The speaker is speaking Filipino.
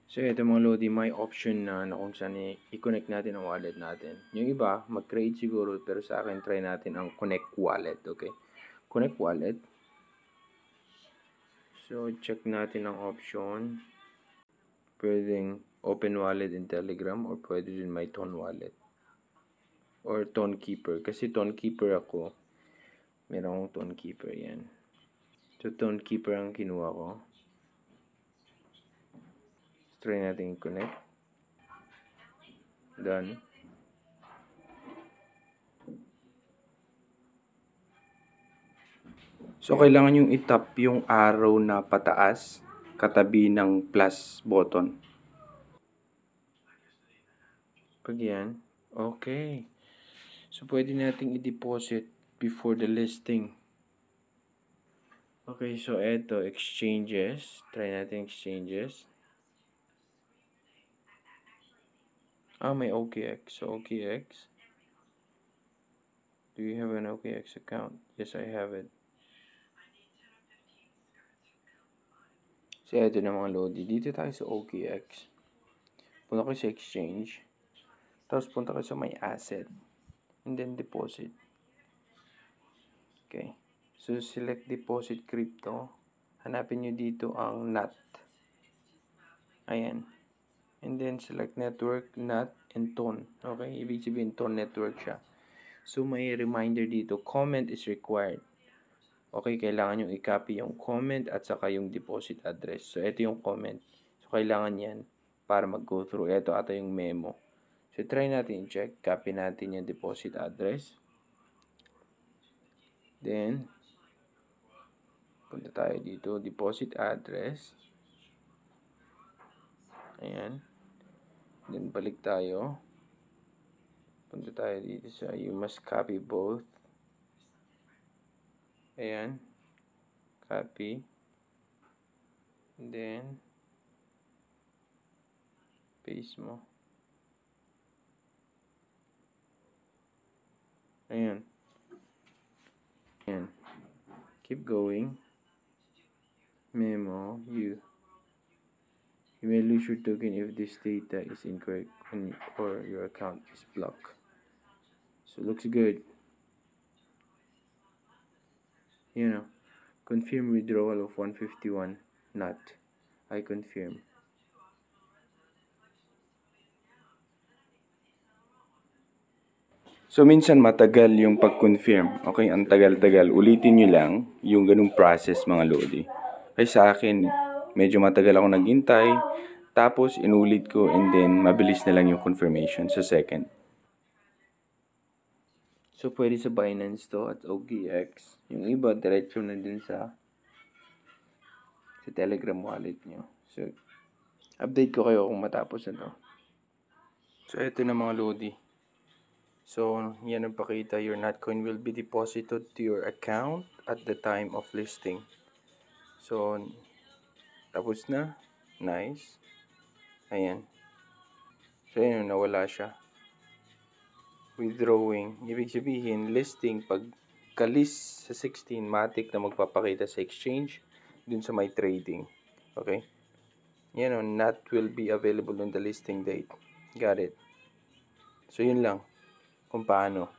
So, ito mga Lodi, may option na kung saan i-connect natin ang wallet natin. Yung iba, mag-create siguro, pero sa akin, try natin ang Connect Wallet, okay? Connect Wallet. So, check natin ang option. Pwedeng Open Wallet in Telegram or pwede din may Ton Wallet. Or Ton Keeper. Kasi Ton Keeper ako. Meron akong Ton Keeper yan. So, Ton Keeper ang kinuha ko. Try natin i-connect. Done. So, kailangan yung itap yung arrow na pataas katabi ng plus button. Pag yan, okay. So, pwede nating i-deposit before the listing. Okay, so eto, exchanges. Try natin exchanges. May OKX. So, OKX. Do you have an OKX account? Yes, I have it. So, eto na mga Lodi. Dito tayo sa OKX. Punta ko sa exchange. Tapos punta ko sa my asset. And then deposit. Okay. So, select deposit crypto. Hanapin nyo dito ang NAT. Ayan. And then, select network, NAT, and TON. Okay? Ibig sabihin, TON network siya. So, may reminder dito, comment is required. Okay, kailangan yung i-copy yung comment at saka yung deposit address. So, ito yung comment. So, kailangan yan para mag-go through. Ito ata yung memo. So, try natin i-check. Copy natin yung deposit address. Then, punta tayo dito. Deposit address. Ayan. Then, balik tayo. Punta tayo dito sa you must copy both. Ayan. Copy. And then, paste mo. Ayan. Ayan. Keep going. Memo. You may lose your token if this data is incorrect or your account is blocked. So, looks good. Confirm withdrawal of 151. Not. I confirm. So, minsan matagal yung pag-confirm. Okay, ang tagal-tagal. Ulitin nyo lang yung ganung process, mga Lodi. Kaya sa akin, medyo matagal ako naghintay. Tapos, inulit ko and then, mabilis na lang yung confirmation sa second. So, pwede sa Binance to at OKX. Yung iba, diretso na din sa Telegram wallet nyo. So, update ko kayo kung matapos na to. So, ito na mga Lodi. So, yan ang pakita. Your Natcoin will be deposited to your account at the time of listing. So, tapos na. Nice. Ayan. So, yun, nawala siya. Withdrawing. Ibig sabihin, listing, pag ka-list sa 16, matik na magpapakita sa exchange dun sa my trading. Okay? Yan o, NAT will be available on the listing date. Got it. So, yun lang. Kung paano.